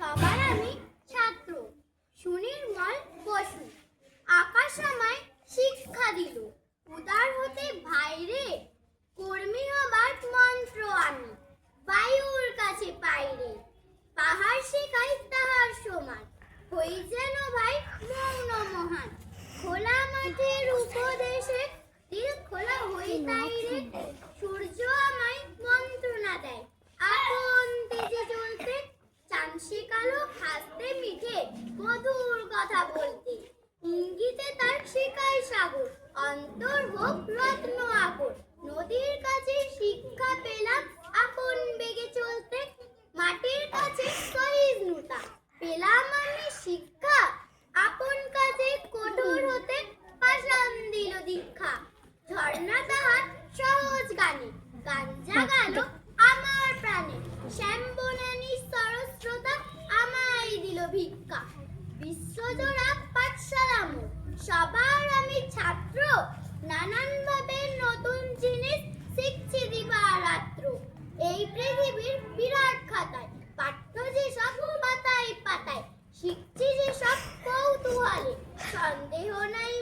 সবার আমি ছাত্র সুনির্মল বসু। আকাশ আমায় শিক্ষা দিল, উদার হতে ভাইরে, কর্মী হবার মন্ত্র আমি বায়ুর কাছে পাইরে। পাহাড় শেখাই তাহার সমান, হই যেন ভাই মৌন মহান। খোলা মাঠের উপদেশে দিল খোলা হই তাইরে। সূর্য আমায় মন্ত্রণা দেয়, আপন তেজে জ্বলতে। চাঁদ শেখালো হাসতে মিঠে, মধুর কথা বলতে। ইঙ্গিতে তার শেখায় সাগর, অন্তর হোক রত্ন আকর। নদীর কাছে শিক্ষা পেলাম, আপন বেগে চলতে। মাটির কাছে সহিষ্ণুতা পেলাম আমি শিক্ষা, আপন কাজে কঠোর হতে পাষাণ দিল দীক্ষা। ঝর্ণা তাহার সহজ গানে গান জাগালো আমার প্রাণে। শ্যাম বনানী সরস্রোতা আমায় দিল ভিক্ষা। বিশ্বজোড়া পাঠশালা মোর, সবার আমি ছাত্র। নানান ভাবে নতুন জিনিস শিখছি দিবারাত্র। এই পৃথিবীর বিরাট খাতায় পাঠ্য যেসব পাতায় পাতায়, শিখছি যেসব কৌতূহলে। সন্দেহ নাই